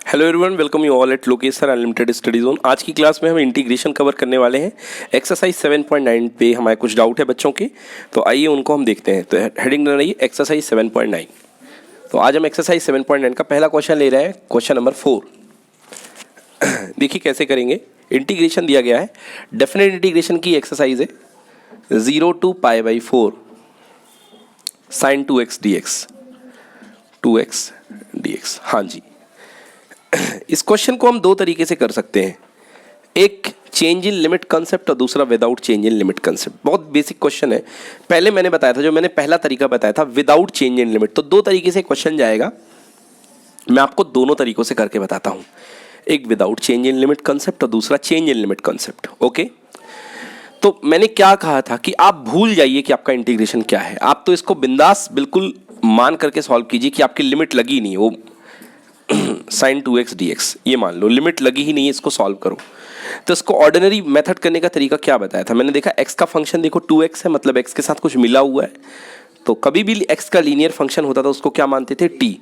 Hello everyone, welcome you all at Lokesh sir unlimited study zone. आज की class में हम इंटीग्रेशन कवर करने वाले हैं। एक्सरसाइज 7.9 पे हमारे कुछ डाउट है बच्चों के, तो आइए उनको हम देखते हैं। तो हेडिंग रही है एक्सरसाइज 7.9। तो आज हम एक्सरसाइज 7.9 का पहला क्वेश्चन ले रहे हैं, क्वेश्चन नंबर 4। देखिए कैसे करेंगे। इंटीग्रेशन दिया गया है, डेफिनेट इंटीग्रेशन की एक्सरसाइज है। 0 to π/4 sin 2x dx। हाँ जी, इस क्वेश्चन को हम दो तरीके से कर सकते हैं, एक चेंज इन लिमिट कंसेप्ट और दूसरा without change in limit concept. बहुत बेसिक क्वेश्चन है। पहले मैंने बताया था, जो मैंने पहला तरीका बताया था विदाउट चेंज इन लिमिट। तो दो तरीके से क्वेश्चन जाएगा, मैं आपको दोनों तरीकों से करके बताता हूं, एक without change in limit concept और दूसरा change in limit concept. Okay, तो मैंने क्या कहा था कि आप भूल जाइए कि आपका इंटीग्रेशन क्या है। आप तो इसको बिंदास बिल्कुल मान करके सॉल्व कीजिए कि आपकी लिमिट लगी नहीं, वो sin 2x dx ये मान लो लिमिट लगी ही नहीं है, इसको सॉल्व करो। तो इसको ऑर्डिनरी मेथड करने का तरीका क्या बताया था मैंने? देखा x का फंक्शन देखो 2x है, मतलब x के साथ कुछ मिला हुआ है। तो कभी भी x का लीनियर फंक्शन होता था उसको क्या मानते थे? t।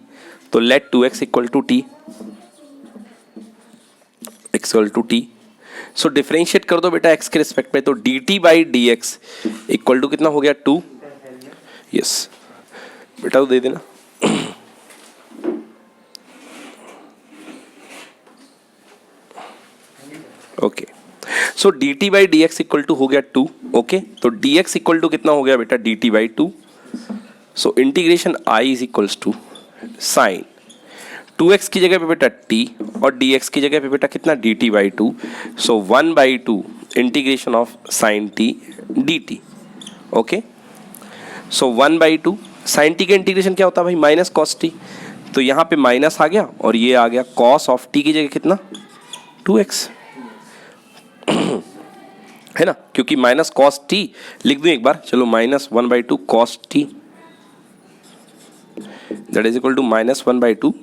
तो let 2x equal to t, x equal to t। So differentiate कर दो बेटा x के रिस्पेक्ट में, तो dt/dx इक्वल टू कितना हो गया? 2। यस बेटा, तो दे देना। Okay, so dt/dx equal to हो गया 2। ओके, तो dx इक्वल टू कितना हो गया बेटा? dt/2। So integration I is equals to sine 2x की जगह पे बेटा t और dx की जगह पे बेटा कितना? dt/2। So 1/2 integration of sine t dt। Okay, so 1/2 sine t का इंटीग्रेशन क्या होता है भाई? Minus cos t। तो यहाँ पे माइनस आ गया और ये आ गया कॉस ऑफ t की जगह कितना? 2x है ना, क्योंकि माइनस कॉस टी लिख दूं एक बार, चलो -1/2 cos T that is equal to -1/2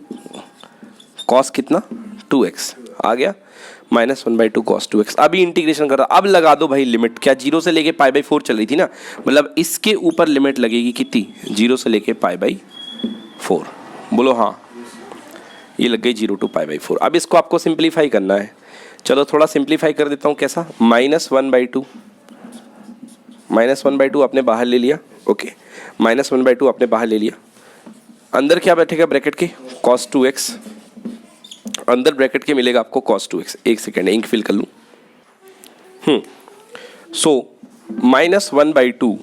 cos कितना? 2x आ गया, -1/2 कॉस 2x। अभी इंटीग्रेशन कर रहा, अब लगा दो भाई लिमिट। क्या 0 से लेके π/4 चल रही थी ना, मतलब इसके ऊपर लिमिट लगेगी कितनी? 0 से लेके π/4। बोलो हाँ, ये लग गई 0 to π/4। अब इसको आपको सिंप्लीफाई करना है। चलो थोड़ा सिंप्लीफाई कर देता हूँ। कैसा? -1/2 आपने बाहर ले लिया। ओके, -1/2 आपने बाहर ले लिया। अंदर क्या बैठेगा ब्रैकेट के? cos 2x। अंदर ब्रैकेट के मिलेगा आपको cos 2x। एक सेकेंड इंक फिल कर लूँ। सो -1/2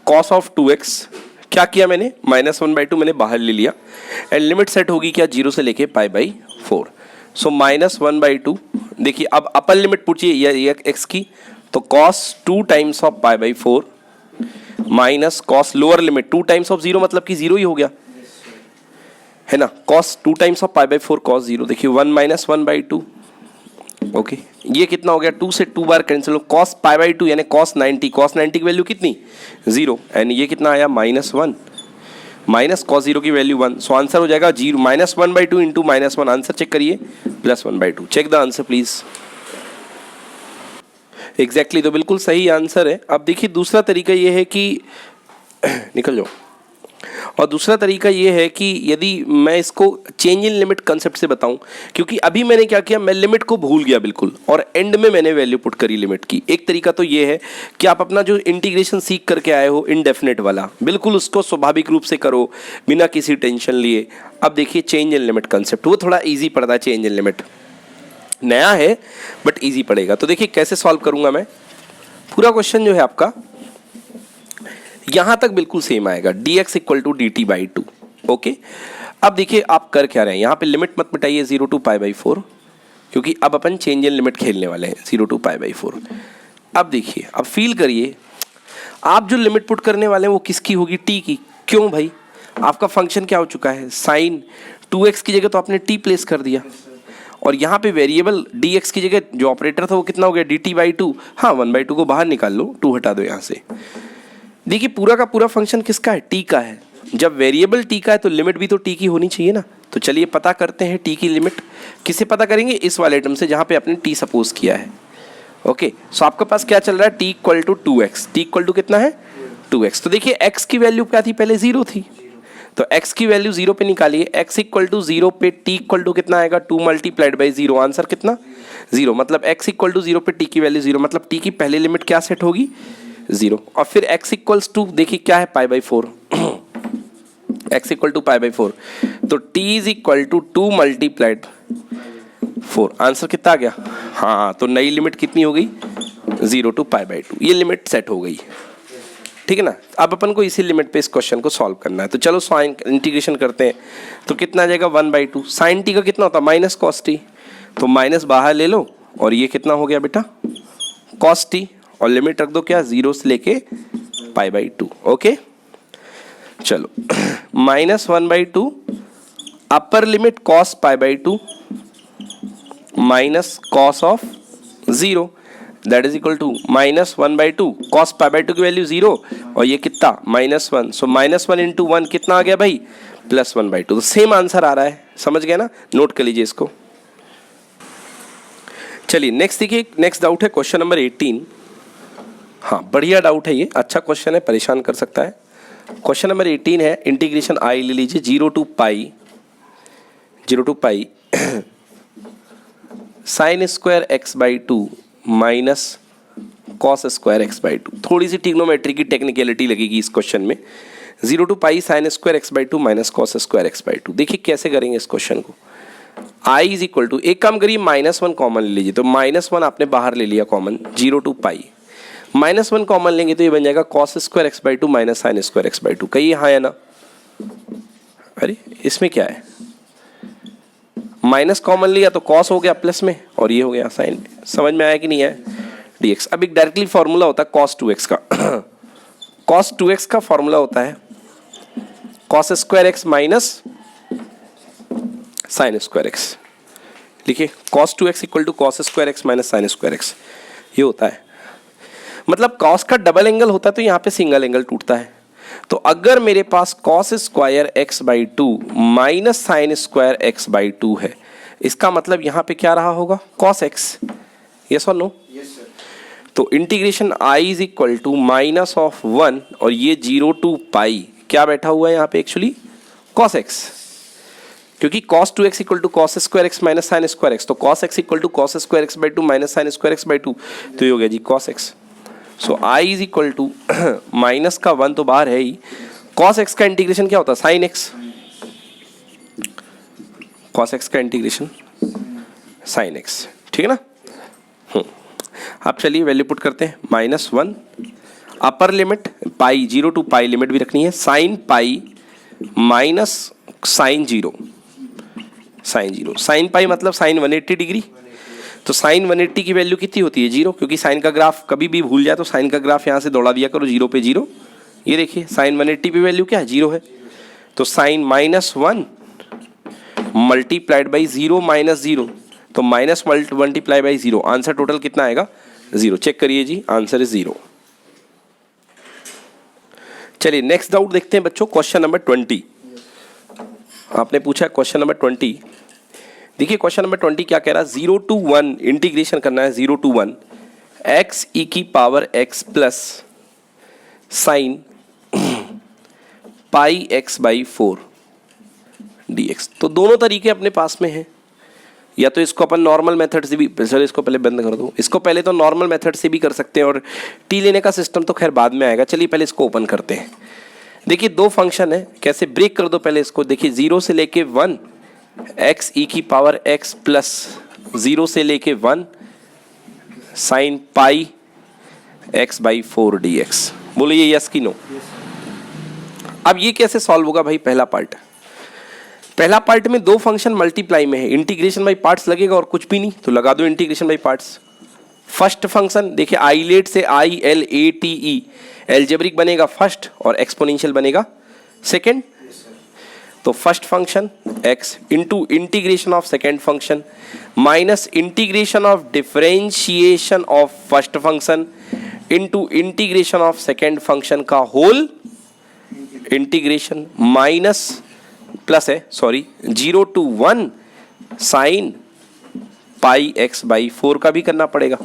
cos ऑफ 2x क्या किया मैंने? -1/2 मैंने बाहर ले लिया एंड लिमिट सेट होगी क्या? 0 से लेके π/4। सो -1/2, देखिए अब अपर लिमिट पूछिए ये x की, तो cos 2 times of π/4 minus cos lower limit 2 times of 0, मतलब कि 0 ही हो गया है ना। cos 2 टाइम्स ऑफ π/4 cos 0, देखिए 1 - 1/2। ओके, ये कितना हो गया? 2 से 2 बार कैंसिल हो, cos π/2 यानी cos 90 की वैल्यू कितनी? 0 एंड ये कितना आया? -1 माइनस cos 0 की वैल्यू 1। सो आंसर हो जाएगा 0 -1/2 इंटू -1। आंसर चेक करिए, +1/2। Check the answer please. Exactly, तो बिल्कुल सही आंसर है। अब देखिए दूसरा तरीका ये है कि निकल जाओ, और दूसरा तरीका ये है कि यदि मैं इसको चेंज इन लिमिट कंसेप्ट से बताऊं, क्योंकि अभी मैंने क्या किया, मैं लिमिट को भूल गया बिल्कुल और एंड में मैंने वैल्यू पुट करी लिमिट की। एक तरीका तो ये है कि आप अपना जो इंटीग्रेशन सीख करके आए हो इनडेफिनेट वाला, बिल्कुल उसको स्वाभाविक रूप से करो बिना किसी टेंशन लिए। अब देखिए चेंज इन लिमिट कंसेप्ट, वो थोड़ा ईजी पड़ता है। चेंज इन लिमिट नया है बट ईजी पड़ेगा। तो देखिए कैसे सॉल्व करूंगा मैं। पूरा क्वेश्चन जो है आपका यहां तक बिल्कुल सेम आएगा, dx equal to dt/2। Okay, अब देखिए आप कर क्या रहे हैं, यहां पे लिमिट मत मिटाइए 0 to π/4, क्योंकि अब अपन चेंज इन लिमिट खेलने वाले हैं 0 to π/4। अब देखिए, अब फील करिए, आप जो लिमिट पुट करने वाले हैं वो किसकी होगी? t की। क्यों भाई? आपका फंक्शन क्या हो चुका है? साइन 2x की जगह तो आपने t प्लेस कर दिया, और यहाँ पे वेरिएबल dx की जगह जो ऑपरेटर था वो कितना हो गया? dt/2। हाँ, 1/2 को बाहर निकाल लो, 2 हटा दो यहाँ से। देखिए पूरा का पूरा फंक्शन किसका है? t का है। जब वेरिएबल t का है तो लिमिट भी तो t की होनी चाहिए ना। तो चलिए पता करते हैं t की लिमिट। किससे पता करेंगे? इस वाले आइटम से जहाँ पे आपने t सपोज किया है। ओके, सो आपके पास क्या चल रहा है? t equal to 2x। t equal to कितना है? 2x। तो देखिए x की वैल्यू क्या थी? पहले 0 थी, तो x की वैल्यू 0 पे निकालिए, x इक्वल टू 0 पे t इक्वल टू कितना आएगा 2 मल्टीप्लाइड बाई 0, आंसर कितना 0, मतलब x इक्वल टू 0 पे t की वैल्यू 0, मतलब t की पहली लिमिट क्या सेट होगी 0, और फिर x इक्वल्स टू देखिए क्या है pi by 4 x equal to pi by 4, तो t is equal to 2 multiplied 4, answer कितना आ गया, हाँ तो नई लिमिट कितनी हो गई 0 टू पाई बाई 2, ये लिमिट सेट हो गई, ठीक है ना। अब अपन को इसी लिमिट पे इस क्वेश्चन को सॉल्व करना है, तो चलो साइन इंटीग्रेशन करते हैं, तो कितना आ जाएगा 1/2, साइन टी का कितना होता है माइनस कॉस टी, तो माइनस बाहर ले लो और ये कितना हो गया बेटा कॉस टी, और लिमिट रख दो क्या 0 से लेके π/2, ओके। चलो -1/2 upper limit cos π/2 minus cos of 0 that is equal to -1/2 cos π/2 की वैल्यू 0 और ये कितना -1, सो -1 इंटू 1 कितना आ गया भाई +1/2, तो सेम आंसर आ रहा है, समझ गए ना, नोट कर लीजिए इसको। चलिए नेक्स्ट देखिए, नेक्स्ट डाउट है क्वेश्चन नंबर 18, हाँ बढ़िया डाउट है ये, अच्छा क्वेश्चन है, परेशान कर सकता है। क्वेश्चन नंबर 18 है, इंटीग्रेशन आई ले लीजिए 0 to pi sine square x/2 minus cos square x/2, थोड़ी सी ट्रिग्नोमेट्री की टेक्निकलिटी लगेगी इस क्वेश्चन में। 0 to pi sine square x/2 minus cos square x/2, देखिए कैसे करेंगे इस क्वेश्चन को। i इज इक्वल टू, एक काम करिए -1 कॉमन ले लीजिए, तो -1 आपने बाहर ले लिया कॉमन, 0 टू पाई -1 कॉमन लेंगे तो ये बन जाएगा cos square x/2 minus sine square x/2, कहिए हाँ या ना। अरे इसमें क्या है, माइनस कॉमन लिया तो कॉस हो गया प्लस में और ये हो गया साइन, समझ में आया कि नहीं है dx। अब एक डायरेक्टली फॉर्मूला होता है cos 2x का cos 2x का फॉर्मूला होता है cos square x minus sine square x, लिखिए cos 2x equal to cos square x minus sine square x, ये होता है, मतलब cos का डबल एंगल होता है तो यहाँ पे सिंगल एंगल टूटता है। तो अगर मेरे पास cos square x/2 minus sine square x/2 है, इसका मतलब यहाँ पे क्या रहा होगा cos x, यस और नो, तो integration i is equal to -1 और ये 0 टू पाई क्या बैठा हुआ है यहाँ पे एक्चुअली cos x, क्योंकि cos 2x equal to cos square x minus sine square x, तो cos x equal to cos square x/2 minus sine square x/2, तो ये हो गया जी cos x। So i is equal to minus का 1 तो बाहर है ही, cos x का इंटीग्रेशन क्या होता है साइन x, cos x का इंटीग्रेशन साइन x, ठीक है ना। अब चलिए वैल्यू पुट करते हैं, -1 upper limit pi 0 to pi limit भी रखनी है, sine pi minus sine 0, sine pi मतलब साइन 180 डिग्री, तो साइन 180 की वैल्यू कितनी होती है 0, क्योंकि साइन का ग्राफ कभी भी भूल जाए तो साइन का ग्राफ यहाँ से दौड़ा दिया करो 0 पे 0, ये देखिए साइन 180 पे वैल्यू क्या है 0 है, तो साइन -1 मल्टीप्लाइड बाई 0 माइनस 0, तो minus multiply by 0, answer total कितना आएगा 0, चेक करिए जी आंसर इज 0। चलिए नेक्स्ट डाउट देखते हैं बच्चों, क्वेश्चन नंबर 20, आपने पूछा क्वेश्चन नंबर 20, देखिए क्वेश्चन नंबर 20 क्या कह रहा है, 0 टू 1 इंटीग्रेशन करना है, 0 टू 1 x e की power x plus sine pi x/4 dx, तो दोनों तरीके अपने पास में हैं, या तो इसको अपन नॉर्मल मेथड से भी, चलो इसको पहले बंद कर दो, इसको पहले तो नॉर्मल मेथड से भी कर सकते हैं और t लेने का सिस्टम तो खैर बाद में आएगा, चलिए पहले इसको ओपन करते हैं। देखिए दो फंक्शन है, कैसे ब्रेक कर दो पहले इसको, देखिए 0 से लेके 1 x e की पावर x प्लस 0 से लेके 1 साइन पाई x/4 dx, बोलिए यस की नो। अब ये कैसे सॉल्व होगा भाई, पहला पार्ट में दो फंक्शन मल्टीप्लाई में है, इंटीग्रेशन बाई पार्ट्स लगेगा और कुछ भी नहीं, तो लगा दो integration by parts. First function देखिए आईलेट से ILATE एल्जेब्रिक बनेगा फर्स्ट और एक्सपोनेंशियल बनेगा सेकंड, तो first function x into integration of second function minus integration of differentiation of first function into integration of second function का whole integration minus plus है 0 to 1 sine pi x/4 का भी करना पड़ेगा,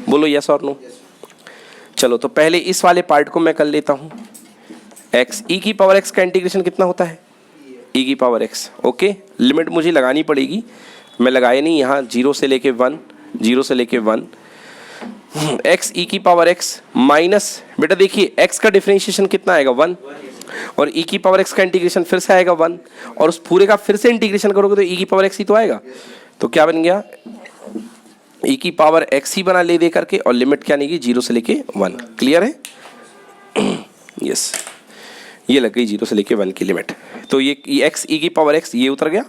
बोलो यस और नो। चलो तो पहले इस वाले पार्ट को मैं कर लेता हूं, x e की पावर x का इंटीग्रेशन कितना होता है ई की पावर एक्स। ओके, लिमिट मुझे लगानी पड़ेगी, मैं लगाया नहीं यहाँ, 0 से लेके 1, 0 से लेके 1, एक्स ई की पावर एक्स माइनस, बेटा देखिए एक्स का डिफरेंशिएशन कितना आएगा 1, और ई की पावर एक्स का इंटीग्रेशन फिर से आएगा 1, और उस पूरे का फिर से इंटीग्रेशन करोगे तो ई की पावर एक्स ही तो आएगा। तो क्या बन गया, ई की पावर एक्स ही बना ले दे करके, और लिमिट क्या नहीं, 0 से लेके 1। क्लियर है? यस, ये लग गई 0 से लेके 1 की लिमिट। तो ये एक्स ई की पावर एक्स ये उतर गया।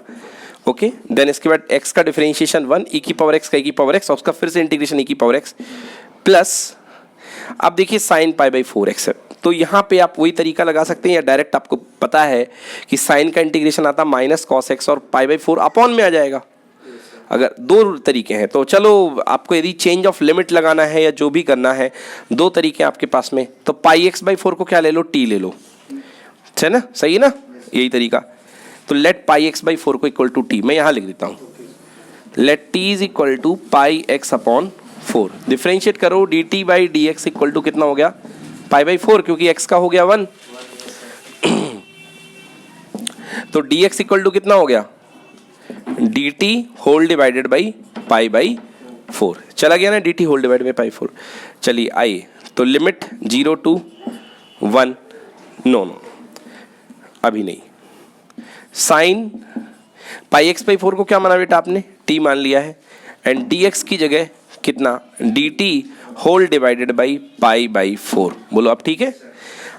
ओके, देन इसके बाद x का डिफरेंशिएशन 1, ई की पावर x का ई की पावर x, और उसका फिर से इंटीग्रेशन ई की पावर x प्लस, अब देखिए साइन पाई बाई 4x है, तो यहाँ पे आप वही तरीका लगा सकते हैं, या डायरेक्ट आपको पता है कि साइन का इंटीग्रेशन आता माइनस कॉस एक्स और पाई बाई 4 अपॉन में आ जाएगा। अगर दो तरीके हैं तो चलो, आपको यदि चेंज ऑफ लिमिट लगाना है या जो भी करना है, दो तरीके हैं आपके पास में, तो पाई एक्स बाई 4 को क्या ले लो, टी ले लो, है ना, सही है ना, यही तरीका। तो लेट पाई एक्स बाई 4 को इक्वल टू टी, मैं यहाँ लिख देता हूँ, let T is equal to pi X upon 4, differentiate करो, D T by D X equal to कितना हो गया, पाई बाई 4, क्योंकि एक्स का हो गया 1, तो डी एक्स इक्वल टू कितना हो गया, D T whole divided by pi by 4, चला गया ना, D T whole divided by pi 4। चलिए आइए, तो लिमिट 0 टू 1, नो अभी नहीं, साइन पाई एक्स बाई 4 को क्या माना बेटा आपने, टी मान लिया है, एंड डी एक्स की जगह कितना, d T whole divided by pi by 4। बोलो अब ठीक है?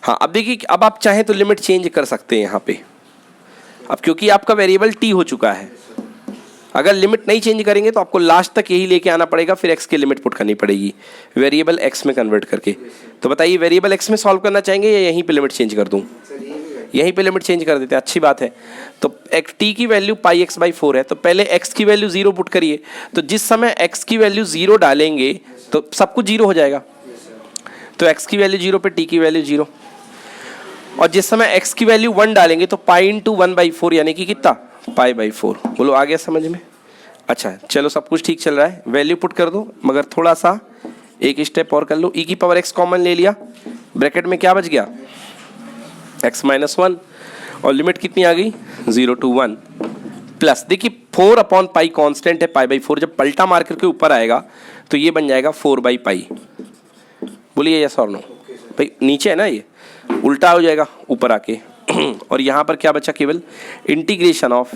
हाँ, अब देखिए, अब आप चाहें तो लिमिट चेंज कर सकते हैं यहाँ पे, अब क्योंकि आपका वेरिएबल टी हो चुका है, अगर लिमिट नहीं चेंज करेंगे तो आपको लास्ट तक यही लेके आना पड़ेगा, फिर एक्स की लिमिट पुट करनी पड़ेगी वेरिएबल एक्स में कन्वर्ट करके। तो बताइए, वेरिएबल एक्स में सॉल्व करना चाहेंगे या यहीं पे लिमिट चेंज कर दूँ? यहीं पे लिमिट चेंज कर देते हैं, अच्छी बात है। तो एक टी की वैल्यू पाई एक्स बाई 4 है, तो पहले एक्स की वैल्यू 0 पुट करिए, तो जिस समय एक्स की वैल्यू 0 डालेंगे तो सब कुछ 0 हो जाएगा, तो एक्स की वैल्यू 0 पे टी की वैल्यू 0, और जिस समय एक्स की वैल्यू 1 डालेंगे तो पाई इंटू 1/4 यानी कि कितना, पाई बाई 4। बोलो आ गया समझ में? अच्छा चलो, सब कुछ ठीक चल रहा है, वैल्यू पुट कर दो, मगर थोड़ा सा एक स्टेप और कर लो, ई की पावर एक्स कॉमन ले लिया, ब्रैकेट में क्या बच गया, x माइनस 1, और लिमिट कितनी आ गई, 0 टू 1, प्लस देखिए 4 अपॉन पाई कॉन्स्टेंट है, पाई बाई 4 जब पलटा मार करके ऊपर आएगा तो ये बन जाएगा 4 बाई पाई। बोलिए यस और नो? भाई नीचे है ना, ये उल्टा हो जाएगा ऊपर आके और यहाँ पर क्या बचा, केवल integration of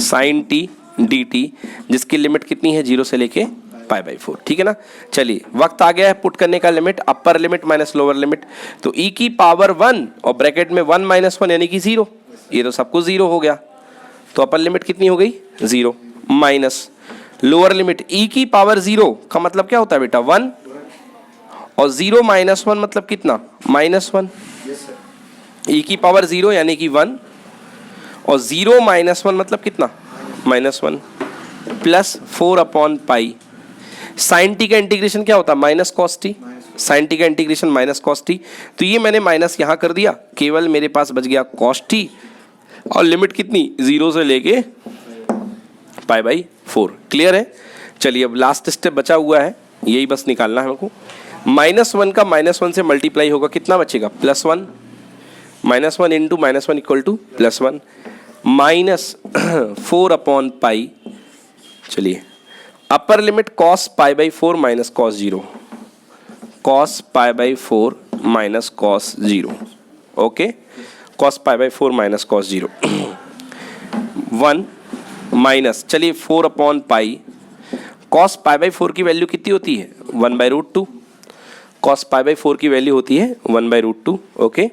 sign T D T, जिसकी लिमिट कितनी है, 0 से लेके पाई बाई 4। ठीक है ना? चलिए, वक्त आ गया है पुट करने का limit, upper limit minus lower limit, तो ई की पावर 1 और ब्रैकेट में 1 माइनस 1 यानी कि 0, ये तो सब कुछ 0 हो गया, तो अपर लिमिट कितनी हो गई, 0 माइनस लोअर लिमिट, ई की पावर 0 का मतलब क्या होता है बेटा, 1, और 0 माइनस 1 मतलब कितना, -1, ई की पावर 0 यानी कि 1, और 0 माइनस 1 मतलब कितना, -1, plus 4 upon pi, sine t का इंटीग्रेशन क्या होता है, minus cos t, sine t का इंटीग्रेशन माइनस कॉस टी, तो ये मैंने माइनस यहाँ कर दिया, केवल मेरे पास बच गया कॉस टी, और लिमिट कितनी, 0 से लेके पाई बाई 4। क्लियर है? चलिए अब लास्ट स्टेप बचा हुआ है, यही बस निकालना है हमको, -1 का -1 से मल्टीप्लाई होगा, कितना बचेगा, +1, -1 into -1 equal to +1, minus 4 upon pi, चलिए upper limit cos pi by 4 minus cos 0, cos pi by 4 minus cos 0, okay, cos pi by 4 minus cos 0, 1 minus, चलिए 4 upon pi, cos pi by 4 की value कितनी होती है, 1/√2, cos pi by 4 की value होती है 1/√2, okay,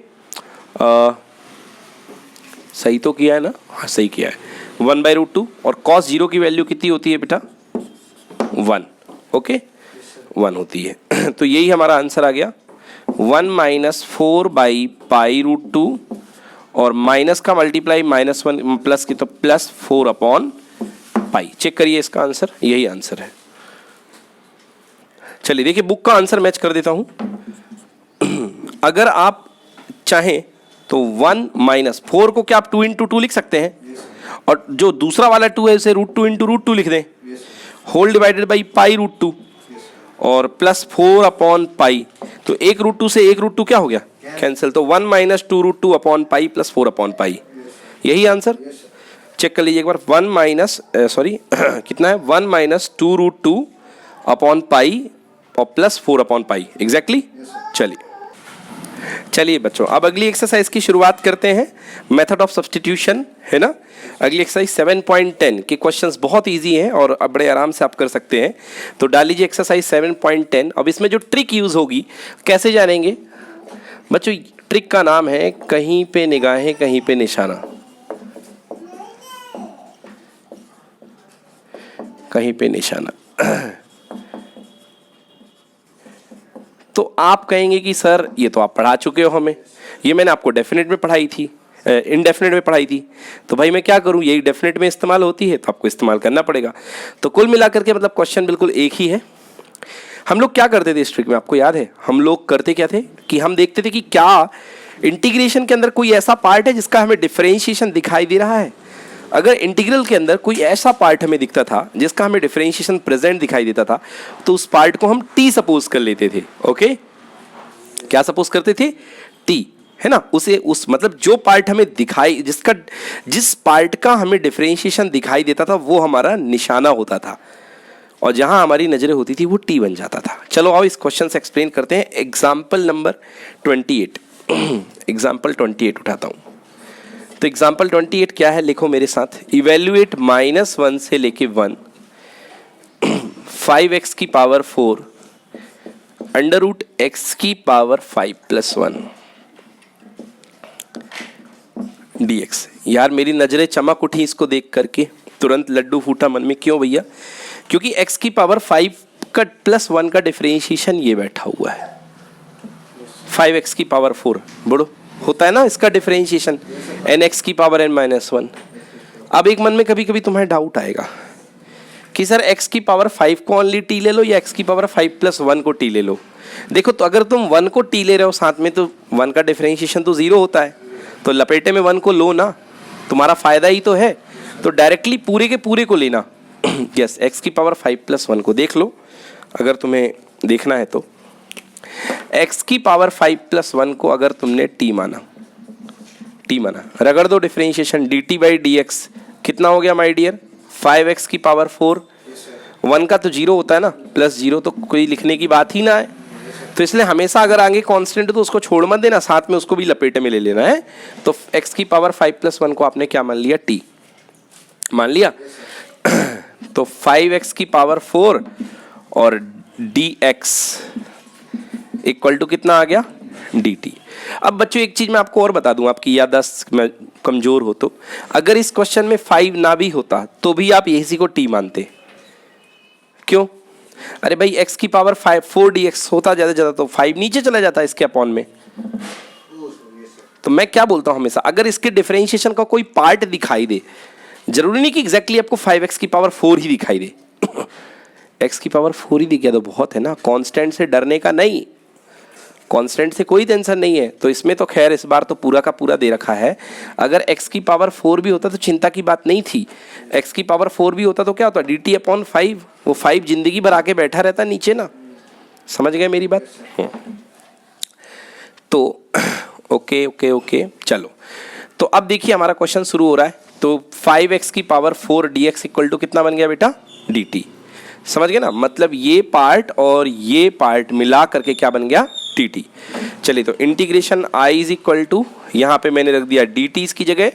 सही तो किया है ना, हाँ सही किया है, 1/√2, और कॉस 0 की वैल्यू कितनी होती है बेटा, 1, ओके, 1 होती है तो यही हमारा आंसर आ गया, 1 माइनस 4 बाई पाई√2, और माइनस का मल्टीप्लाई -1 प्लस की तो +4 अपॉन पाई। चेक करिए इसका आंसर, यही आंसर है। चलिए देखिए, बुक का आंसर मैच कर देता हूं अगर आप चाहें तो 1 माइनस 4 को क्या आप 2 इंटू 2 लिख सकते हैं, और जो दूसरा वाला 2 है उसे √2 इंटू √2 लिख दें, होल डिवाइडेड बाई पाई√2, और +4 अपॉन पाई, तो एक √2 से एक √2 क्या हो गया, कैंसिल, तो 1 minus 2√2 upon pi plus 4 upon पाई, यही आंसर, चेक कर लीजिए एक बार। 1 माइनस कितना है, 1 माइनस 2√2 अपॉन पाई और प्लस 4 अपॉन पाई, एग्जैक्टली। चलिए बच्चों, अब अगली एक्सरसाइज की शुरुआत करते हैं, मेथड ऑफ सब्स्टिट्यूशन, है ना। अगली एक्सरसाइज 7.10 के क्वेश्चंस बहुत इजी हैं और अब बड़े आराम से आप कर सकते हैं। तो डाल लीजिए एक्सरसाइज 7.10। अब इसमें जो ट्रिक यूज होगी कैसे जानेंगे बच्चों, ट्रिक का नाम है कहीं पे निगाहें कहीं पे निशाना। कहीं पे निशाना। तो आप कहेंगे कि सर ये तो आप पढ़ा चुके हो हमें, ये मैंने आपको डेफिनेट में पढ़ाई थी, इनडेफिनेट में पढ़ाई थी, तो भाई मैं क्या करूं, यही डेफिनेट में इस्तेमाल होती है तो आपको इस्तेमाल करना पड़ेगा। तो कुल मिलाकर के मतलब क्वेश्चन बिल्कुल एक ही है। हम लोग क्या करते थे इस ट्रिक में, आपको याद है हम लोग करते क्या थे कि हम देखते थे कि क्या इंटीग्रेशन के अंदर कोई ऐसा पार्ट है जिसका हमें डिफरेंशिएशन दिखाई दे रहा है। अगर इंटीग्रल के अंदर कोई ऐसा पार्ट हमें दिखता था जिसका हमें डिफरेंशिएशन प्रेजेंट दिखाई देता था, तो उस पार्ट को हम टी सपोज कर लेते थे। ओके, क्या सपोज करते थे, टी, है ना। उस मतलब जो पार्ट हमें दिखाई, जिस पार्ट का हमें डिफरेंशिएशन दिखाई देता था वो हमारा निशाना होता था, और जहां हमारी नजरें होती थी वो टी बन जाता था। चलो आओ इस क्वेश्चन से एक्सप्लेन करते हैं। एग्जाम्पल नंबर 28 एग्जाम्पल 28 उठाता हूं। तो एग्जाम्पल 28 क्या है, लिखो मेरे साथ। इवेल्युएट -1 से लेके 1 5x की पावर 4 √x की पावर 5 + 1 dx। यार मेरी नजरें चमक उठी इसको देख करके, तुरंत लड्डू फूटा मन में। क्यों भैया, क्योंकि x की पावर 5 का + 1 का डिफरेंशिएशन ये बैठा हुआ है, 5x की पावर 4 बड़ो होता है ना इसका डिफरेंशिएशन, nx की पावर n-1। अब एक मन में कभी कभी तुम्हें डाउट आएगा कि सर x की पावर 5 को ओनली t ले लो या x की पावर 5 + 1 को t ले लो। देखो, तो अगर तुम 1 को t ले रहे हो साथ में, तो 1 का डिफरेंशिएशन तो 0 होता है, तो लपेटे में 1 को लो ना, तुम्हारा फायदा ही तो है। तो डायरेक्टली पूरे के पूरे को लेना। यस, x की पावर 5 + 1 को देख लो अगर तुम्हें देखना है तो। x की पावर 5 + 1 को अगर तुमने t माना, रगड़ दो डिफरेंशिएशन, dt/dx कितना हो गया माय डियर, 5x की पावर 4। 1 का तो 0 होता है ना, +0 तो कोई लिखने की बात ही ना है। तो इसलिए हमेशा अगर आगे कांस्टेंट तो उसको छोड़ मत देना, साथ में उसको भी लपेटे में ले लेना है। तो x की पावर 5 + 1 को आपने क्या मान लिया, t मान लिया। तो 5x की पावर 4 और dx इक्वल टू कितना आ गया, dt। अब बच्चों एक चीज मैं आपको और बता दूं, आपकी याददाश्त में कमजोर हो तो, अगर इस क्वेश्चन में 5 ना भी होता तो भी आप इसी को t मानते। क्यों, अरे भाई x की पावर 4 dx होता ज्यादा तो 5 नीचे चला जाता इसके अपॉन में। तो मैं क्या बोलता हूं हमेशा, अगर इसके डिफरेंशिएशन का कोई पार्ट दिखाई दे, जरूरी नहीं कि एग्जैक्टली आपको 5x की पावर 4 ही दिखाई दे। x की पावर 4 ही दिख गया तो बहुत है ना, कांस्टेंट से डरने का नहीं, कांस्टेंट से कोई टेंशन नहीं है। तो इसमें तो खैर इस बार तो पूरा का पूरा दे रखा है। अगर x की पावर 4 भी होता तो चिंता की बात नहीं थी, x की पावर 4 भी होता तो क्या होता, dt/5, वो 5 जिंदगी भर आके बैठा रहता नीचे ना। समझ गए मेरी बात। तो ओके ओके ओके, चलो तो अब देखिए हमारा क्वेश्चन शुरू हो रहा है। तो 5x की पावर 4 dx इक्वल टू कितना बन गया बेटा, dt। समझ गए ना, मतलब ये पार्ट और ये पार्ट मिला करके क्या बन गया, dt। चलिए तो integration i is equal to, यहाँ पे मैंने रख दिया dt इसकी जगह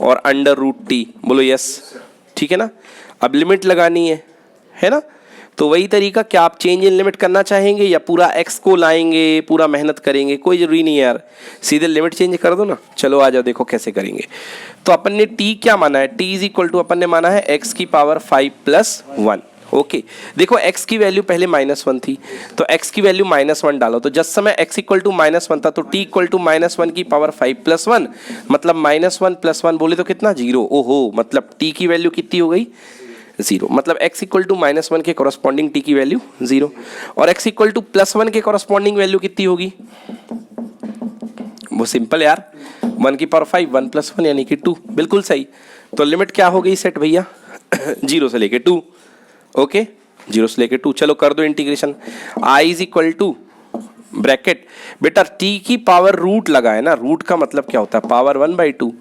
और √t, बोलो यस, ठीक है ना। अब लिमिट लगानी है ना। तो वही तरीका, क्या आप चेंज इन लिमिट करना चाहेंगे या पूरा x को लाएंगे, पूरा मेहनत करेंगे, कोई जरूरी नहीं है यार, सीधे लिमिट चेंज कर दो ना। चलो आ जाओ, देखो कैसे करेंगे। तो अपन ने t क्या माना है, t इज इक्वल टू अपन ने माना है x की पावर 5 + 1। ओके, देखो x की वैल्यू पहले -1 थी, तो x की वैल्यू -1 डालो। तो जिस समय x इक्वल टू -1 था तो t इक्वल टू -1 की पावर 5 + 1, मतलब -1 + 1 बोले तो कितना, 0। ओहो, मतलब t की वैल्यू कितनी हो गई, 0। मतलब x इक्वल टू -1 के कॉरस्पॉन्डिंग t की वैल्यू 0, और x इक्वल टू +1 के कॉरस्पॉन्डिंग वैल्यू कितनी होगी, वो सिंपल यार, 1 की पावर 5, 1 + 1 यानी कि 2, बिल्कुल सही। तो लिमिट क्या हो गई सेट भैया, 0 से लेके 2। ओके, 0 से लेके 2। चलो कर दो integration. i is equal to bracket, बेटा t की पावर रूट लगा है ना, रूट का मतलब क्या होता है, पावर 1/2,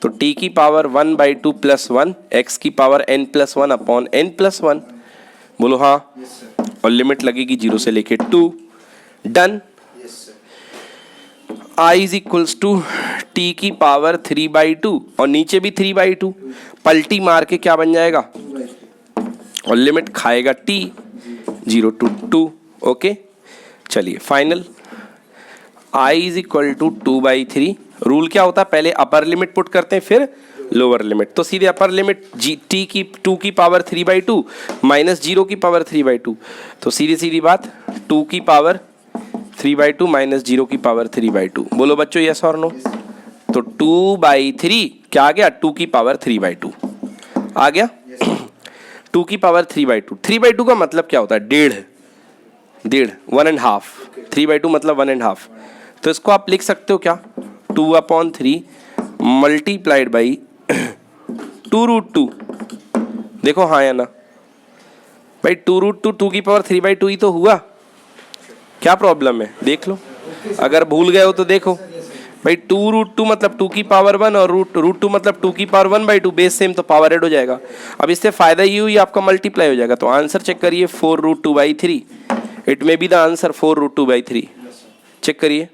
तो t की पावर 1/2 + 1 x की पावर n+1 अपॉन n+1, बोलो हाँ। और लिमिट लगेगी 0 से लेके 2। Done. I is equals to t की पावर 3/2 और नीचे भी 3/2, पलटी मार के क्या बन जाएगा, और लिमिट खाएगा t 0 to 2। ओके, चलिए final I is equal to 2/3। Rule क्या होता है, पहले अपर लिमिट पुट करते हैं फिर लोअर लिमिट, तो सीधे अपर लिमिट t की 2 की पावर 3/2 माइनस 0 की पावर 3/2, तो सीधी सीधी बात 2 की पावर 3/2 माइनस 0 की पावर 3/2। बोलो बच्चों यस और नो। तो 2/3 क्या आ गया, 2 की पावर 3/2 आ गया। 2 की पावर 3/2, 3/2 का मतलब क्या होता है, डेढ़, 1.5, 3/2 मतलब 1.5। तो इसको आप लिख सकते हो क्या, 2/3 मल्टीप्लाइड बाई 2√2। देखो हाँ या ना भाई, 2√2 2 की पावर 3/2 ही तो हुआ, क्या प्रॉब्लम है, देख लो। अगर भूल गए हो तो देखो भाई, 2√2 मतलब 2 की पावर 1 और √2 मतलब 2 की पावर 1/2, बेस सेम तो पावर ऐड हो जाएगा। अब इससे फायदा ये हुई आपका मल्टीप्लाई हो जाएगा। तो आंसर चेक करिए 4√2/3, it may be the answer 4√2/3। Check करिए।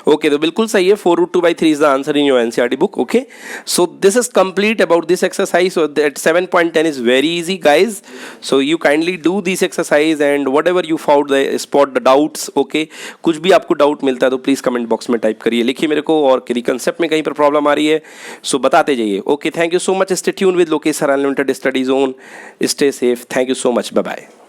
ओके, तो बिल्कुल सही है, 4√2/3 is the answer in your NCERT book. Okay, so this is complete about this exercise. So that 7.10 is very easy guys, so you kindly do this exercise and whatever you found the spot the doubts। okay, कुछ भी आपको doubt मिलता है तो please comment box में type करिए, लिखिए मेरे को, और यदि कंसेप्ट में कहीं पर प्रॉब्लम आ रही है सो बताते जाइए। Okay, thank you so much, stay tune with Lokesh sir unlimited study zone, stay safe, thank you so much, bye bye.